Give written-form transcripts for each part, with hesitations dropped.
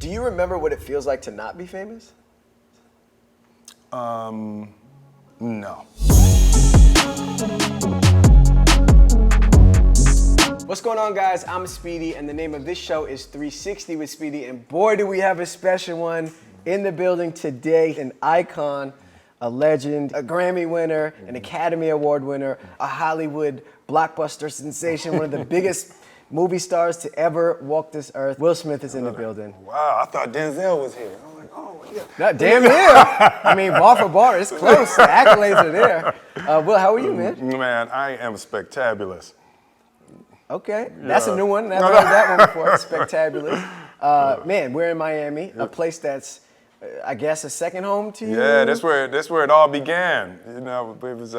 Do you remember what it feels like to not be famous? No. What's going on, guys? I'm Speedy, and the name of this show is 360 with Speedy, and boy, do we have a special one in the building today. An icon, a legend, a Grammy winner, an Academy Award winner, a Hollywood blockbuster sensation, one of the biggest movie stars to ever walk this earth. Will Smith is in the building. Wow, I thought Denzel was here. I'm like, oh, yeah. Not damn near. I mean, bar for bar, it's close. The accolades are there. Will, how are you, man? Man, I am spectabulous. Okay, that's a new one. Never heard that one before. Spectacular. Man, we're in Miami, a place that's, I guess, a second home to you. Yeah, that's where it all began. You know, it was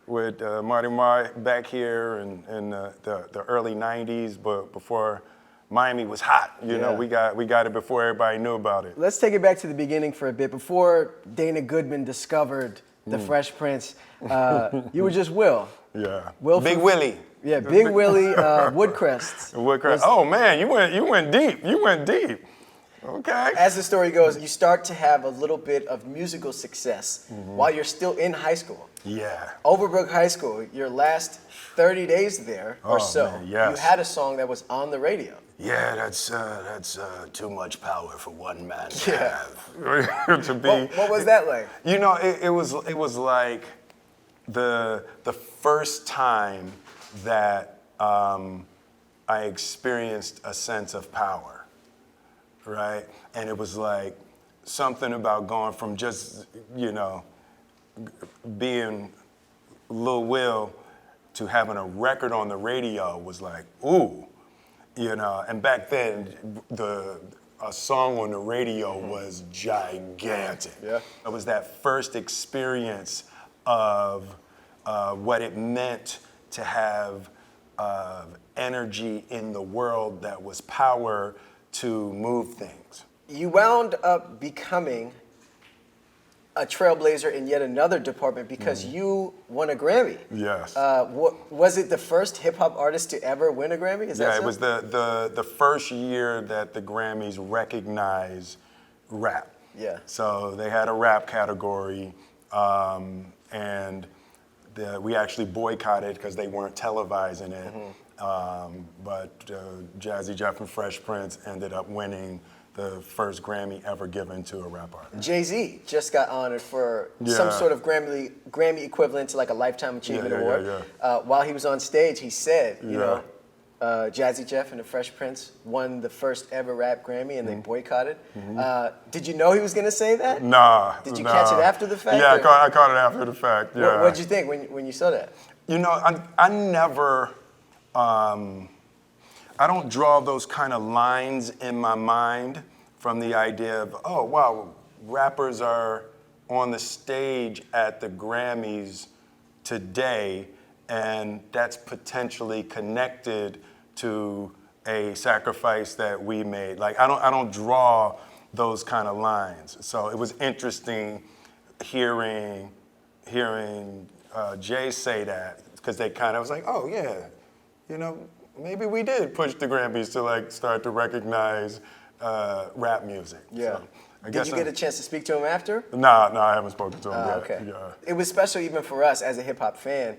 with Marty Marr back here in the early '90s, but before Miami was hot. You know, we got it before everybody knew about it. Let's take it back to the beginning for a bit. Before Dana Goodman discovered the Fresh Prince, you were just Will. Yeah. Will Big from- Willie. Yeah, Big Willie Woodcrest. Woodcrest. Oh man, you went deep. You went deep. Okay. As the story goes, you start to have a little bit of musical success while you're still in high school. Yeah. Overbrook High School, your last 30 days there or so, man, yes. you had a song that was on the radio. Yeah, that's too much power for one man to Yeah. have. To be. What was that like? You know, it was like the first time that I experienced a sense of power, right? And it was like something about going from just, you know, being Lil Will to having a record on the radio was like, ooh, you know. And back then, a song on the radio was gigantic. Yeah. It was that first experience of what it meant to have energy in the world that was power to move things. You wound up becoming a trailblazer in yet another department because you won a Grammy. Yes. Was it the first hip hop artist to ever win a Grammy? Is that Yeah, so? it was the first year that the Grammys recognized rap. Yeah. So they had a rap category, and we actually boycotted because they weren't televising it. But Jazzy Jeff and Fresh Prince ended up winning the first Grammy ever given to a rap artist. Jay-Z just got honored for some sort of Grammy equivalent to like a Lifetime Achievement Award. While he was on stage, he said, you know, Jazzy Jeff and the Fresh Prince won the first ever rap Grammy and they boycotted. Did you know he was gonna say that? Nah. Did you catch it after the fact? Yeah, I caught it after the fact, yeah. What'd you think when you saw that? You know, I never, I don't draw those kind of lines in my mind from the idea of, oh, wow, rappers are on the stage at the Grammys today, and that's potentially connected to a sacrifice that we made. Like, I don't draw those kind of lines. So it was interesting hearing Jay say that, because they kind of was like, oh yeah, you know, maybe we did push the Grammys to like start to recognize rap music. Yeah. So, Did you get a chance to speak to him after? No, I haven't spoken to him yet. Okay. Yeah. It was special even for us as a hip hop fan.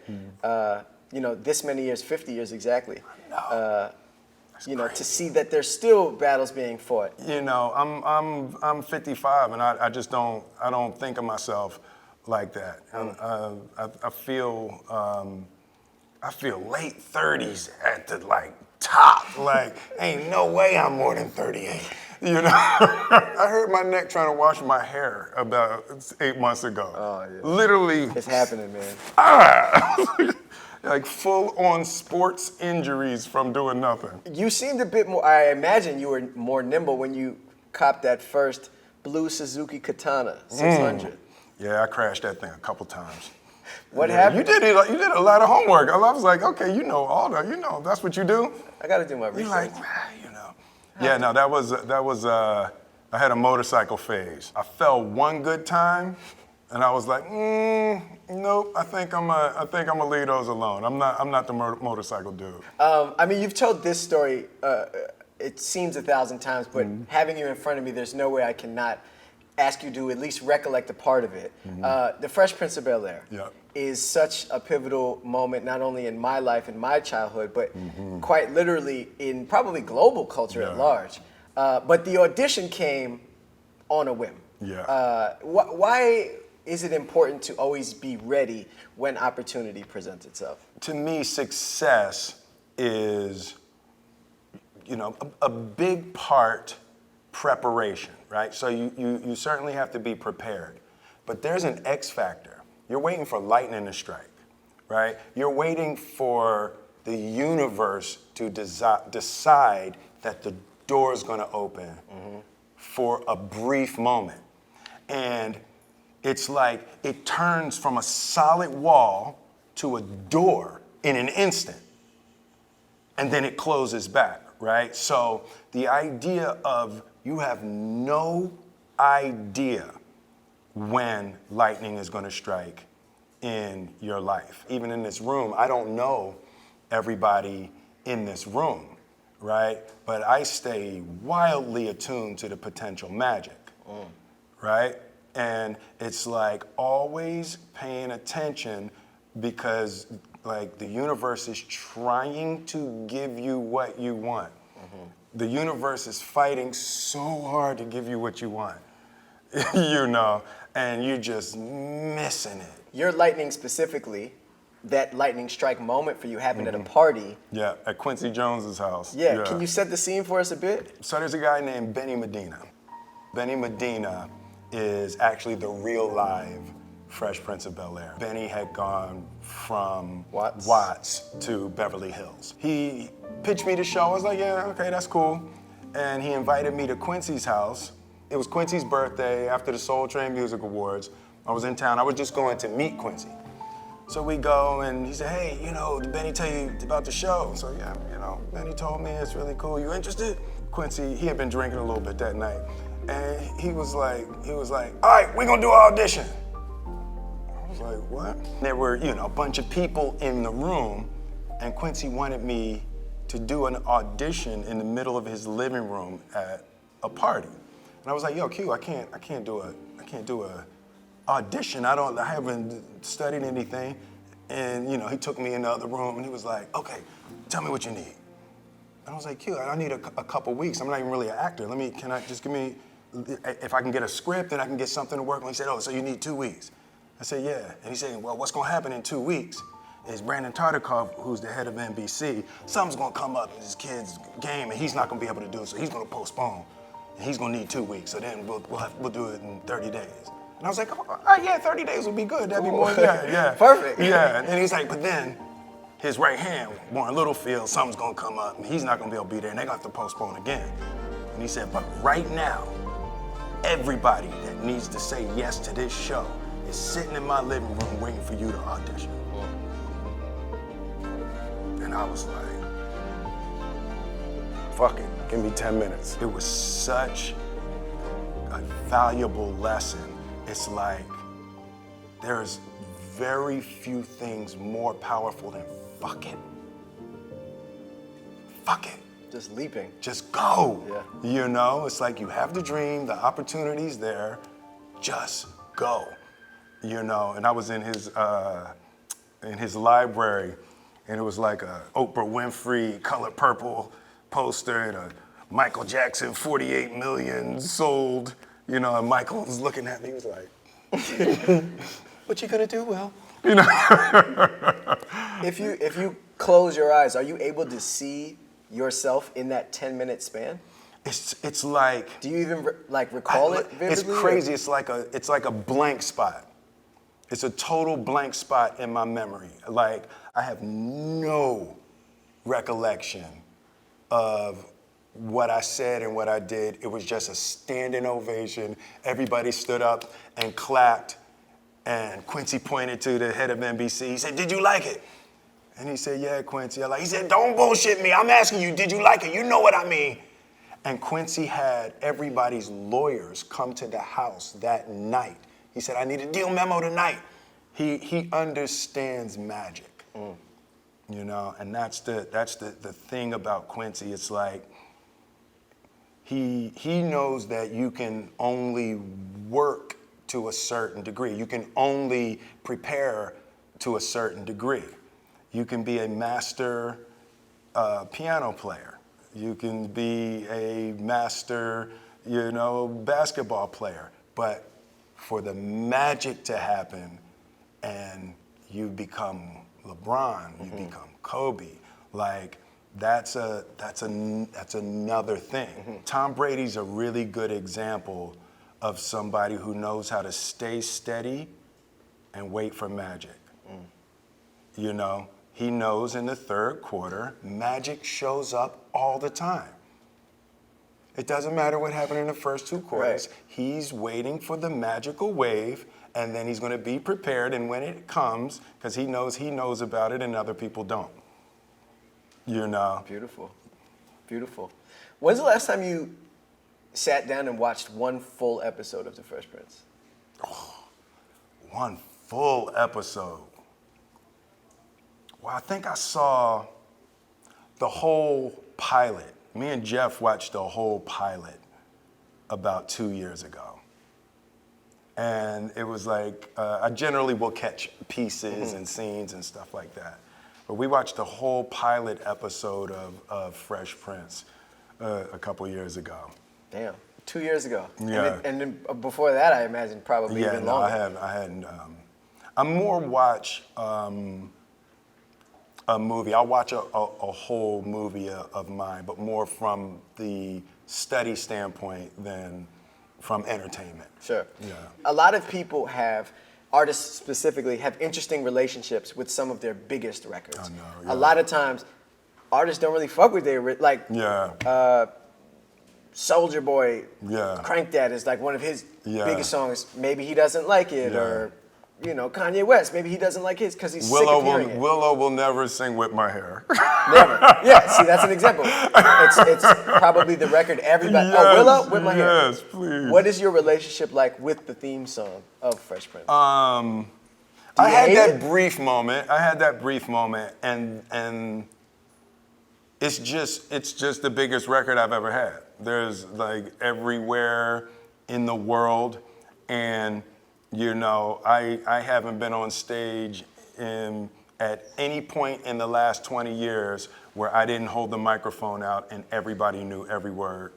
You know, this many years, 50 years exactly. You know, to see that there's still battles being fought. You know, I'm 55, and I just don't think of myself like that. I feel late 30s at the like top. Like, ain't no way I'm more than 38. You know, I hurt my neck trying to wash my hair about 8 months ago. Oh, yeah. Literally. It's happening, man. Like full-on sports injuries from doing nothing. You seemed a bit more, I imagine you were more nimble when you copped that first blue Suzuki Katana 600. Yeah, I crashed that thing a couple times. What happened? You did a lot of homework. I was like, okay, you know all that. You know, that's what you do. I got to do my research. You're like, you know. Yeah, no, that was. I had a motorcycle phase. I fell one good time, and I was like, nope. I think I'm gonna leave those alone. I'm not the motorcycle dude. I mean, you've told this story it seems 1,000 times, but having you in front of me, there's no way I cannot ask you to at least recollect a part of it. The Fresh Prince of Bel-Air is such a pivotal moment, not only in my life and my childhood, but quite literally in probably global culture at large. But the audition came on a whim. Why is it important to always be ready when opportunity presents itself? To me, success is, a big part preparation, right? So you certainly have to be prepared. But there's an X factor. You're waiting for lightning to strike, right? You're waiting for the universe to decide that the door is going to open for a brief moment. And it's like it turns from a solid wall to a door in an instant. And then it closes back, right? So the idea of you have no idea when lightning is going to strike in your life. Even in this room, I don't know everybody in this room, right? But I stay wildly attuned to the potential magic, right? And it's like always paying attention because like the universe is trying to give you what you want. The universe is fighting so hard to give you what you want, and you're just missing it. Your lightning specifically, that lightning strike moment for you happened at a party. Yeah, at Quincy Jones's house. Yeah, can you set the scene for us a bit? So there's a guy named Benny Medina. Benny Medina is actually the real live Fresh Prince of Bel-Air. Benny had gone from Watts to Beverly Hills. He pitched me the show. I was like, yeah, okay, that's cool. And he invited me to Quincy's house. It was Quincy's birthday after the Soul Train Music Awards. I was in town. I was just going to meet Quincy. So we go, and he said, hey, did Benny tell you about the show? So yeah, Benny told me it's really cool. You interested? Quincy, he had been drinking a little bit that night. And he was like, all right, we're gonna do an audition. I was like, what? There were, a bunch of people in the room, and Quincy wanted me to do an audition in the middle of his living room at a party. And I was like, yo, Q, I can't do a audition. I haven't studied anything. And he took me in the other room and he was like, okay, tell me what you need. And I was like, Q, I need a couple weeks. I'm not even really an actor. Can I just give me, if I can get a script and I can get something to work on. He said, oh, so you need 2 weeks. I said, yeah. And he said, well, what's gonna happen in 2 weeks is Brandon Tartikoff, who's the head of NBC, something's gonna come up in this kid's game and he's not gonna be able to do it, so he's gonna postpone. And he's gonna need 2 weeks, so then we'll do it in 30 days. And I was like, oh, yeah, 30 days would be good. That'd be more than that, yeah. Perfect. Yeah, and he's like, but then his right hand, Warren Littlefield, something's gonna come up and he's not gonna be able to be there and they're gonna have to postpone again. And he said, but right now, everybody that needs to say yes to this show is sitting in my living room waiting for you to audition. And I was like, fuck it, give me 10 minutes. It was such a valuable lesson. It's like, there's very few things more powerful than fuck it. Fuck it. Just leaping. Just go. Yeah. It's like you have the dream, the opportunity's there, just go. And I was in his library, and it was like a Oprah Winfrey color purple poster and a Michael Jackson 48 million sold, and Michael was looking at me, he was like, what you gonna do, Will? If you close your eyes, are you able to see yourself in that 10-minute span? It's like. Do you even recall it vividly? It's crazy. It's like a blank spot. It's a total blank spot in my memory. Like I have no recollection of what I said and what I did. It was just a standing ovation. Everybody stood up and clapped. And Quincy pointed to the head of NBC. He said, did you like it? And he said, yeah, Quincy. He said, don't bullshit me. I'm asking you, did you like it? You know what I mean. And Quincy had everybody's lawyers come to the house that night. He said, I need a deal memo tonight. He understands magic, and that's the thing about Quincy. It's like he knows that you can only work to a certain degree. You can only prepare to a certain degree. You can be a master piano player. You can be a master, basketball player. But for the magic to happen and you become LeBron, you become Kobe, like that's another thing. Tom Brady's a really good example of somebody who knows how to stay steady and wait for magic. He knows in the third quarter, magic shows up all the time. It doesn't matter what happened in the first two quarters. Right. He's waiting for the magical wave, and then he's going to be prepared. And when it comes, because he knows about it, and other people don't. Beautiful. Beautiful. When's the last time you sat down and watched one full episode of The Fresh Prince? One full episode. Well, I think I saw the whole pilot. Me and Jeff watched the whole pilot about 2 years ago. And it was like, I generally will catch pieces and scenes and stuff like that. But we watched the whole pilot episode of Fresh Prince a couple years ago. Damn, 2 years ago. Yeah. And then before that, I imagine probably even longer. I hadn't. I more watch a movie. I'll watch a whole movie of mine, but more from the study standpoint than from entertainment. Sure. Yeah. A lot of people artists specifically, have interesting relationships with some of their biggest records. I know, yeah. A lot of times, artists don't really fuck with their, Soulja Boy, Crank That is like one of his biggest songs. Maybe he doesn't like it, or Kanye West, maybe he doesn't like his because he's sick of hearing it. Willow will never sing Whip My Hair. Never. Yeah, see, that's an example. It's probably the record everybody. Yes, Willow, Whip My Hair. Yes, please. What is your relationship like with the theme song of Fresh Prince? I had that brief moment, and it's just the biggest record I've ever had. There's like everywhere in the world, and I haven't been on stage at any point in the last 20 years where I didn't hold the microphone out and everybody knew every word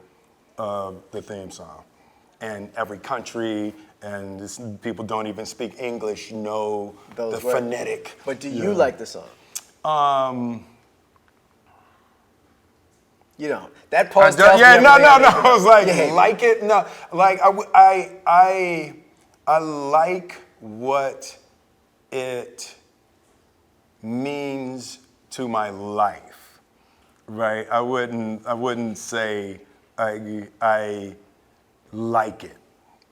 of the theme song. And every country, and people don't even speak English, know Those the words. phonetic. But do you like the song? That pause tells me no. everything. I was like, Yeah. like it? No, like I like what it means to my life, right? I wouldn't say I like it,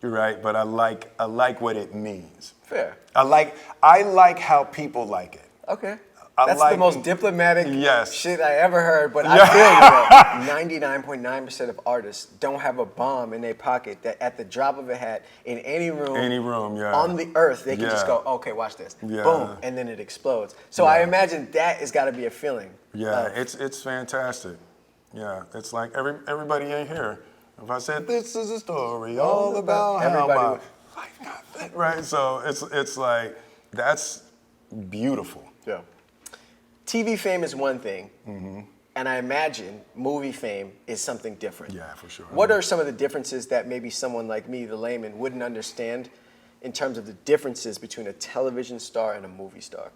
right? But I like what it means. Fair. I like how people like it. Okay. I That's like- the most diplomatic Yes. shit I ever heard, but I feel you though. 99.9% of artists don't have a bomb in their pocket that at the drop of a hat, in any room, on the earth, they can just go, okay, watch this. Yeah. Boom, and then it explodes. So I imagine that has got to be a feeling. Yeah, it's fantastic. Yeah, it's like everybody ain't here. If I said this is a story all about how everybody my would- life got fit, right? So it's like that's beautiful. Yeah. TV fame is one thing, and I imagine movie fame is something different. Yeah, for sure. What are some of the differences that maybe someone like me, the layman, wouldn't understand in terms of the differences between a television star and a movie star?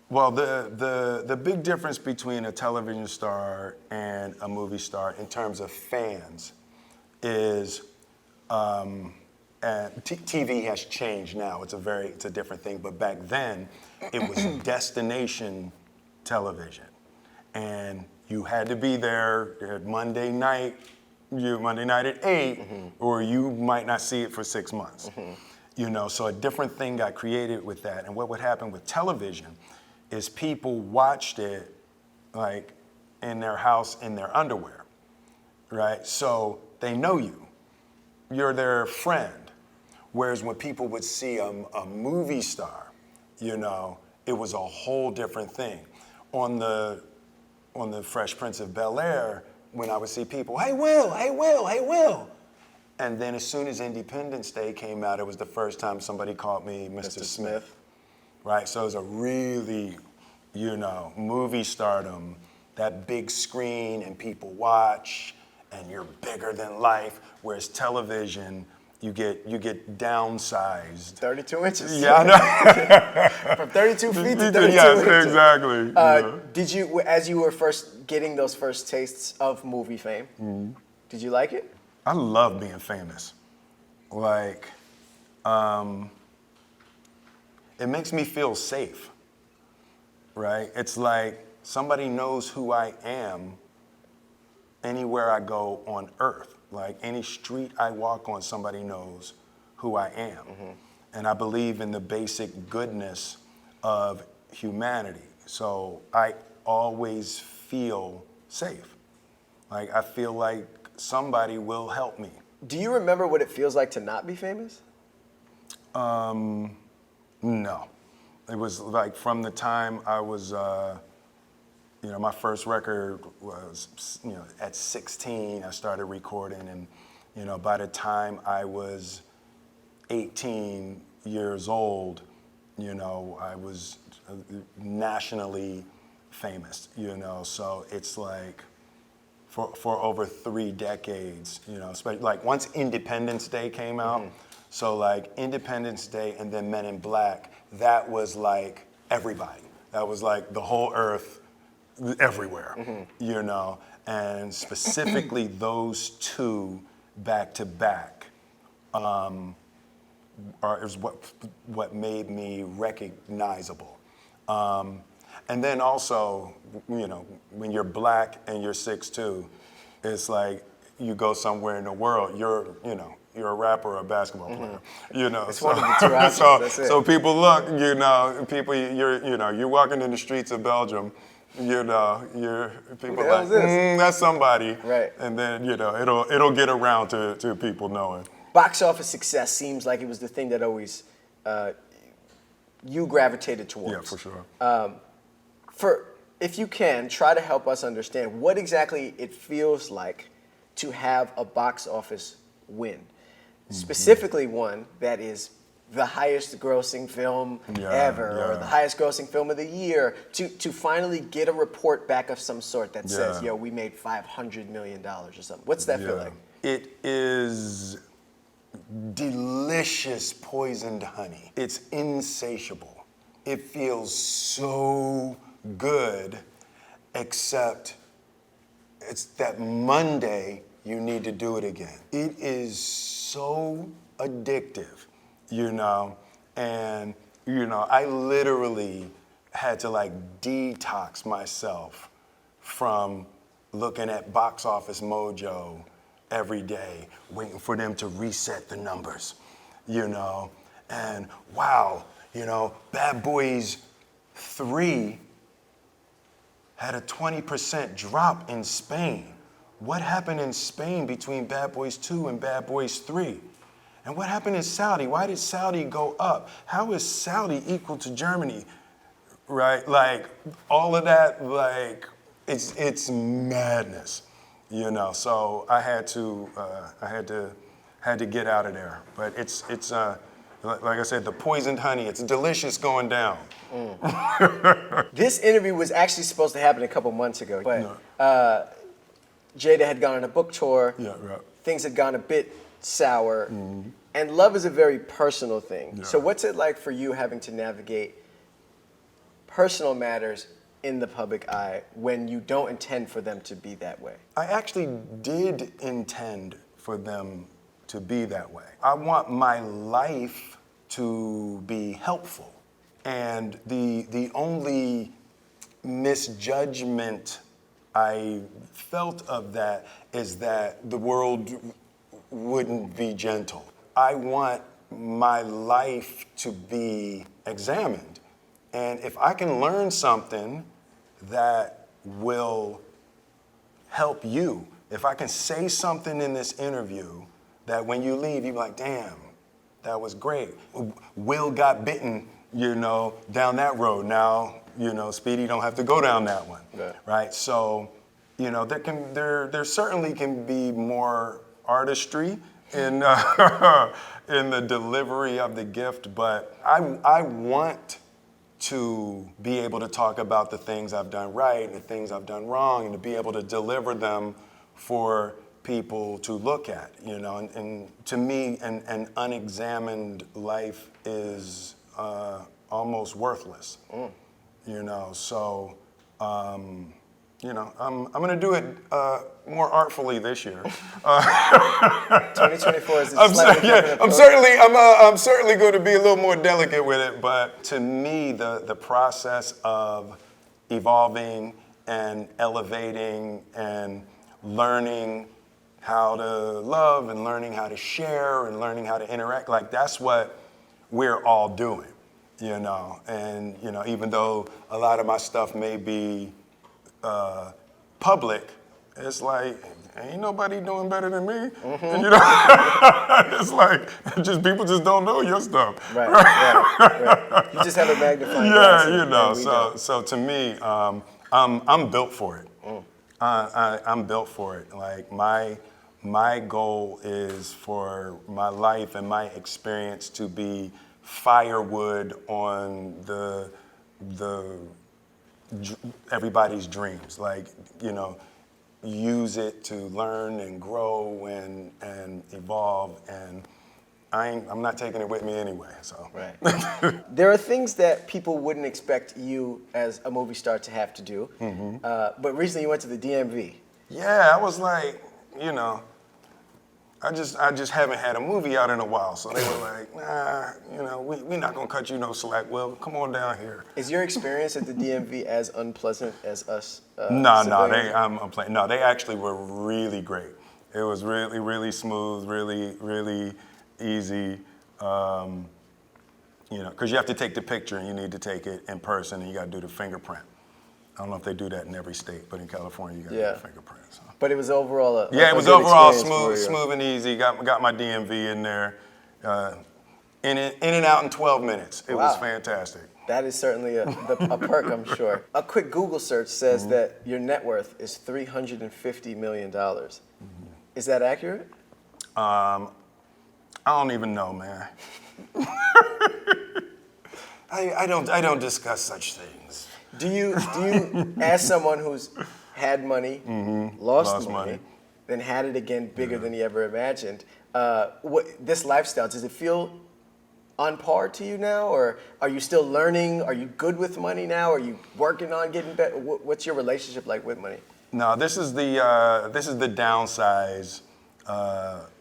Well, the big difference between a television star and a movie star in terms of fans is TV has changed now. It's a different thing. But back then, it was destination television, and you had to be there at Monday night at 8, or you might not see it for 6 months. So a different thing got created with that. And what would happen with television is people watched it like in their house in their underwear, right? So they know you. You're their friend. Whereas when people would see a movie star, it was a whole different thing. On the Fresh Prince of Bel-Air, when I would see people, hey, Will, hey, Will, hey, Will. And then as soon as Independence Day came out, it was the first time somebody called me Mr. Smith. Right, so it was a really, movie stardom, that big screen and people watch, and you're bigger than life, whereas television, you get downsized. 32 inches. Yeah, I know. From 32 feet to 32 yes, inches. exactly. Did you, as you were first getting those first tastes of movie fame, did you like it? I love being famous. Like, it makes me feel safe, right? It's like somebody knows who I am anywhere I go on earth. Like any street I walk on, somebody knows who I am. And I believe in the basic goodness of humanity. So I always feel safe. Like I feel like somebody will help me. Do you remember what it feels like to not be famous? No. It was like from the time I was, my first record was, at 16, I started recording. And, by the time I was 18 years old, I was nationally famous, So it's like for over 3 decades, especially like once Independence Day came out, so like Independence Day and then Men in Black, that was like everybody. That was like the whole earth, everywhere, and specifically those two back to back is what made me recognizable. And then also, when you're black and you're 6'2", it's like you go somewhere in the world, you're a rapper or a basketball player, It's one of the two options, that's it. So people look, you're walking in the streets of Belgium, people the hell is this? That's somebody. Right. And then, it'll get around to people knowing. Box office success seems like it was the thing that always you gravitated towards. Yeah, for sure. If you can, try to help us understand what exactly it feels like to have a box office win. Specifically one that is the highest grossing film ever, or the highest grossing film of the year, to finally get a report back of some sort that says, we made $500 million or something. What's that feel like? It is delicious poisoned honey. It's insatiable. It feels so good, except it's that Monday you need to do it again. It is so addictive, and I literally had to like detox myself from looking at Box Office Mojo every day, waiting for them to reset the numbers, and wow, Bad Boys 3 had a 20% drop in Spain. What happened in Spain between Bad Boys 2 and Bad Boys 3? And what happened in Saudi? Why did Saudi go up? How is Saudi equal to Germany? Right? Like all of that, like it's madness, So I had to get out of there. But it's like I said, the poisoned honey. It's delicious going down. This interview was actually supposed to happen a couple months ago, but Jada had gone on a book tour. Yeah, right. Things had gone a bit sour, and love is a very personal thing. Yeah. So what's it like for you having to navigate personal matters in the public eye when you don't intend for them to be that way? I actually did intend for them to be that way. I want my life to be helpful. And the only misjudgment I felt of that is that the world wouldn't be gentle. I want my life to be examined. And if I can learn something that will help you, if I can say something in this interview that when you leave, you're like, damn, that was great. Will got bitten, down that road. Now, Speedy don't have to go down that one, right? So, there certainly can be more artistry in in the delivery of the gift, but I want to be able to talk about the things I've done right and the things I've done wrong, and to be able to deliver them for people to look at, and to me, an unexamined life is almost worthless, so. I'm gonna do it more artfully this year. 2024 is I'm certainly going to be a little more delicate with it. But to me, the process of evolving and elevating and learning how to love and learning how to share and learning how to interact, like that's what we're all doing, And even though a lot of my stuff may be public, it's like ain't nobody doing better than me. And, it's like people just don't know your stuff. Right. You just have a magnifying glass. So to me, I'm built for it. I'm built for it. Like my goal is for my life and my experience to be firewood on the everybody's dreams, use it to learn and grow and evolve, and I'm not taking it with me anyway, so. Right. There are things that people wouldn't expect you as a movie star to have to do, but recently you went to the DMV. Yeah, I was like, I just haven't had a movie out in a while, so they were like, nah, we're not gonna cut you no slack. Well, come on down here. Is your experience at the DMV as unpleasant as us? No, they actually were really great. It was really, really smooth, really, really easy. Because you have to take the picture and you need to take it in person, and you got to do the fingerprint. I don't know if they do that in every state, but in California, you got to do the fingerprint. So. But it was overall it was overall smooth and easy. Got my DMV in there, in and out in 12 minutes. It was fantastic. That is certainly a perk, I'm sure. A quick Google search says that your net worth is $350 million. Is that accurate? I don't even know, man. I don't discuss such things. Do you, as someone who's had money, lost money, then had it again bigger than he ever imagined, this lifestyle, does it feel on par to you now, or are you still learning? Are you good with money now? Are you working on getting better? What's your relationship like with money? No, this is the downsize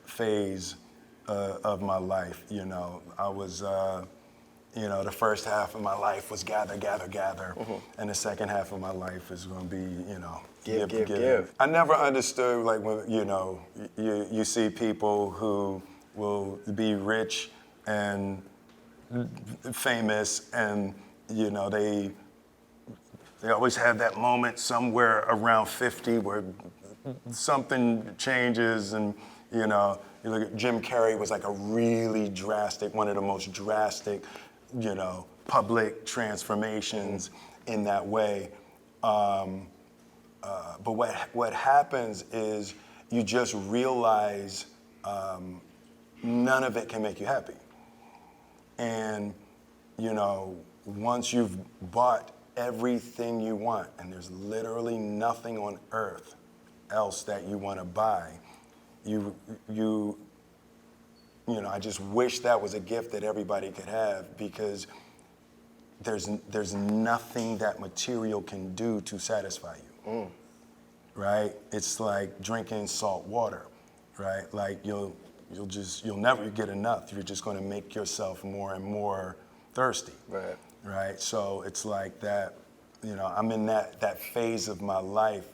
phase of my life. I was. The first half of my life was gather, and the second half of my life is going to be, give. I never understood, like, when, you see people who will be rich and famous, and, they always have that moment somewhere around 50 where something changes, and, you look at Jim Carrey was like a really drastic, one of the most drastic, public transformations in that way. But what happens is you just realize none of it can make you happy. And, once you've bought everything you want, and there's literally nothing on earth else that you want to buy, I just wish that was a gift that everybody could have, because there's nothing that material can do to satisfy you, right? It's like drinking salt water, right? Like you'll never get enough. You're just going to make yourself more and more thirsty, right? So it's like that. I'm in that phase of my life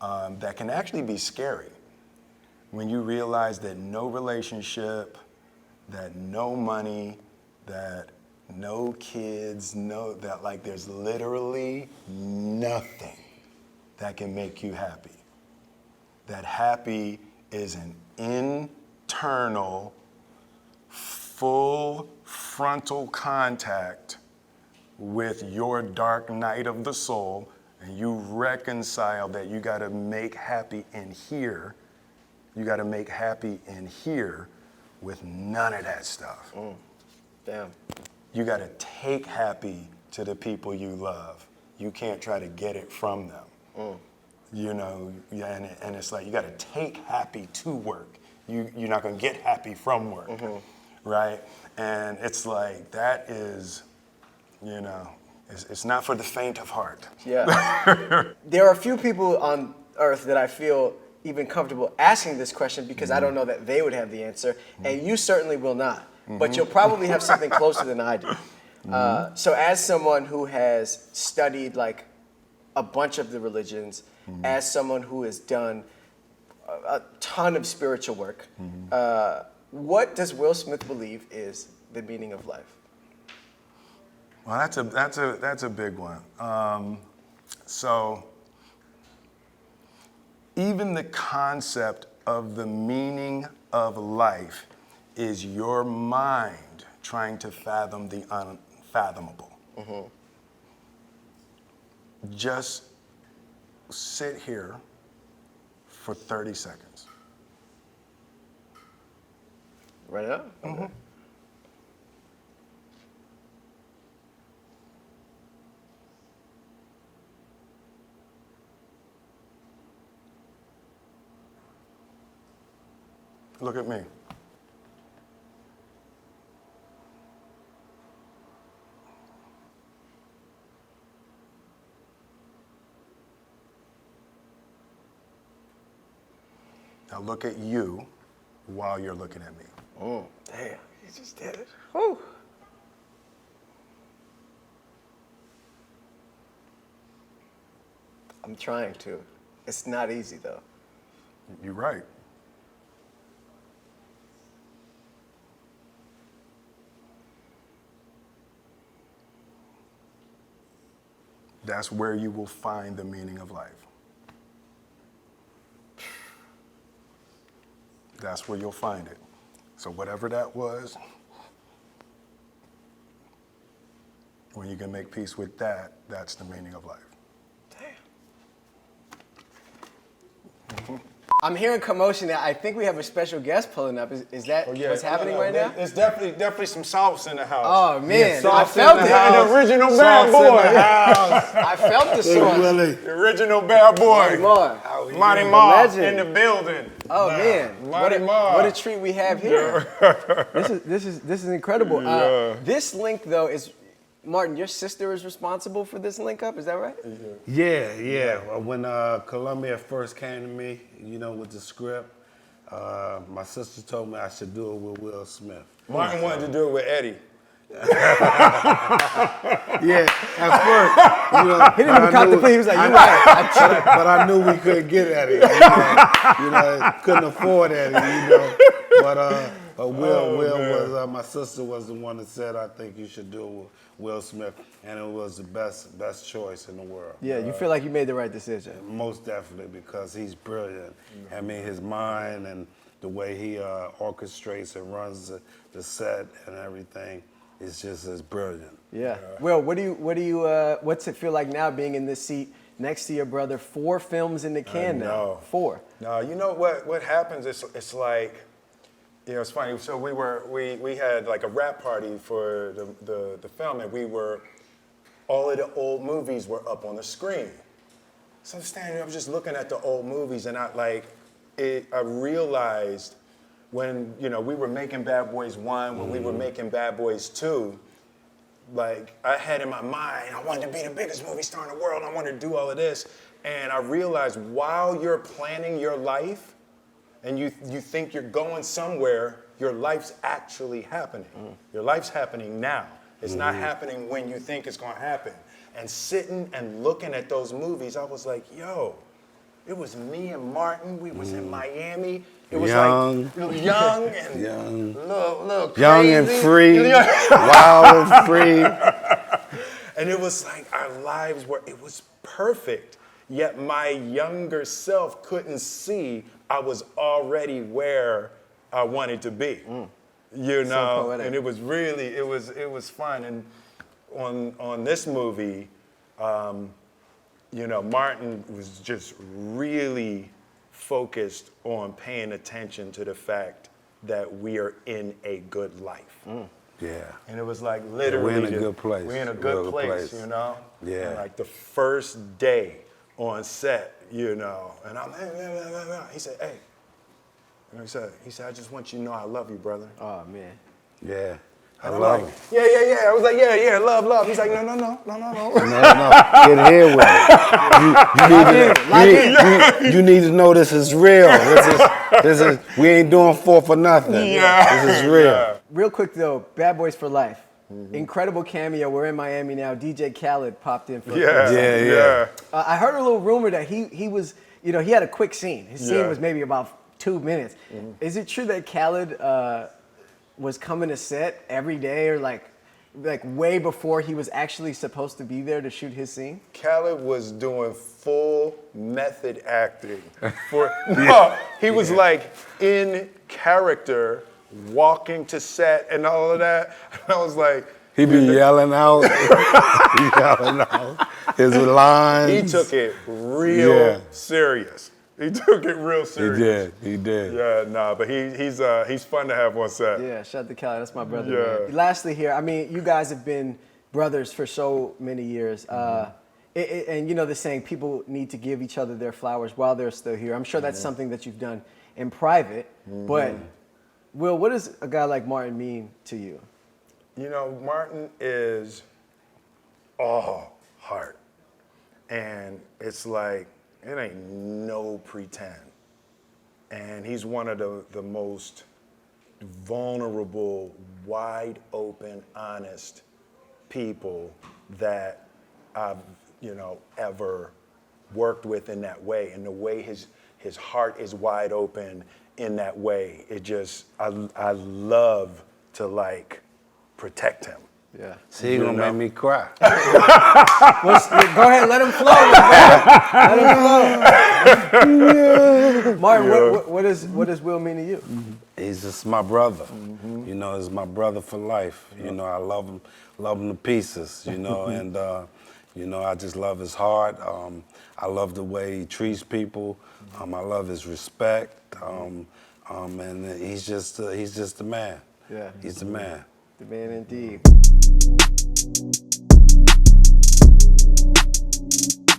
that can actually be scary. When you realize that no relationship, that no money, that no kids, that like there's literally nothing that can make you happy. That happy is an internal, full frontal contact with your dark night of the soul and you reconcile that you got to make happy in here, you got to make happy in here with none of that stuff. Damn. You got to take happy to the people you love. You can't try to get it from them. You know, and it's like you got to take happy to work. You're not going to get happy from work, right? And it's like that is, you know, it's not for the faint of heart. Yeah. There are a few people on earth that I feel even comfortable asking this question because I don't know that they would have the answer, and you certainly will not. But you'll probably have something closer than I do. So as someone who has studied like a bunch of the religions, as someone who has done a ton of spiritual work, what does Will Smith believe is the meaning of life? Well, that's a big one. So even the concept of the meaning of life is your mind trying to fathom the unfathomable. Just sit here for 30 seconds. Right now? Okay. Look at me. Now look at you while you're looking at me. Oh, damn. You just did it. Whew. I'm trying to. It's not easy, though. You're right. That's where you will find the meaning of life. That's where you'll find it. So whatever that was, when you can make peace with that, that's the meaning of life. Damn. I'm hearing commotion now. I think we have a special guest pulling up. Is that what's happening right now? There's definitely some sauce in the house. Oh, man. Yeah, I felt it. The original bad boy. I felt the sauce. The original bad boy. Marty Marr in the building. Oh, man. What a treat we have here. This is incredible. This link, though, is... Martin, your sister is responsible for this link up, is that right? Yeah. When Columbia first came to me, with the script, my sister told me I should do it with Will Smith. Martin wanted to do it with Eddie. Yeah, at first, he didn't even contemplate. He was like, "You right." But I knew we couldn't get Eddie. Couldn't afford Eddie. But Will was my sister was the one that said I think you should do it with Will Smith, and it was the best choice in the world. Yeah, you feel like you made the right decision. Most definitely, because he's brilliant. I mean, his mind and the way he orchestrates and runs the set and everything is just as brilliant. Yeah. Well, what's it feel like now being in this seat next to your brother? 4 films in the can now. 4. No, you know what happens? It's like, it's funny. So we had like a wrap party for the film, and all of the old movies were up on the screen. So I'm standing there, I was just looking at the old movies, and I realized when we were making Bad Boys 1, when we were making Bad Boys 2, like I had in my mind, I wanted to be the biggest movie star in the world. I wanted to do all of this, and I realized while you're planning your life, and you think you're going somewhere, your life's actually happening. Your life's happening now. It's not happening when you think it's going to happen. And sitting and looking at those movies, I was like, yo, it was me and Martin. We was in Miami. It was young and little crazy. Young and free, wild and free. And it was like our lives it was perfect. Yet my younger self couldn't see I was already where I wanted to be. So poetic. And it was really, it was fun. And on this movie, you know, Martin was just really focused on paying attention to the fact that we are in a good life. Yeah. And it was like literally, we're in a good place. We're in a good Real place, place. you know? Yeah. And like the first day on set, you know, and I'm, he said, hey. And he said, I just want you to know I love you, brother. Oh, man. Yeah. I And I'm love like, him. yeah. I was like, yeah, love. He's like, no. No, get here with it. You need to know this is real. This is we ain't doing for nothing. Yeah. This is real. Yeah. Real quick though, Bad Boys for Life. Incredible cameo. We're in Miami now. DJ Khaled popped in for a quick second. Yeah. I heard a little rumor that he was, you know, he had a quick scene. His scene Yeah. was maybe about 2 minutes. Is it true that Khaled was coming to set every day or like way before he was actually supposed to be there to shoot his scene? Khaled was doing full method acting. No, he was like in character, walking to set and all of that. And I was like, He be yelling out. His lines. he took it real Yeah. serious. He took it real serious. He did. Yeah, nah, but he's fun to have on set. Yeah, shout out to Khaled. That's my brother. Yeah. Man. Lastly here, I mean, you guys have been brothers for so many years. And you know the saying, people need to give each other their flowers while they're still here. I'm sure that's something that you've done in private. But, Will, what does a guy like Martin mean to you? You know, Martin is all heart. And it's like, it ain't no pretend. And he's one of the most vulnerable, wide open, honest people that I've, you know, ever worked with in that way. And the way his heart is wide open in that way, it just, I love to like protect him. Yeah. See, he gonna make me cry. Go ahead, let him flow. Let him flow. Martin, what does Will mean to you? He's just my brother. You know, he's my brother for life. You know, I love him to pieces. You know, and you know, I just love his heart. I love the way he treats people. I love his respect. And he's just the man. Yeah. He's the man. The man indeed.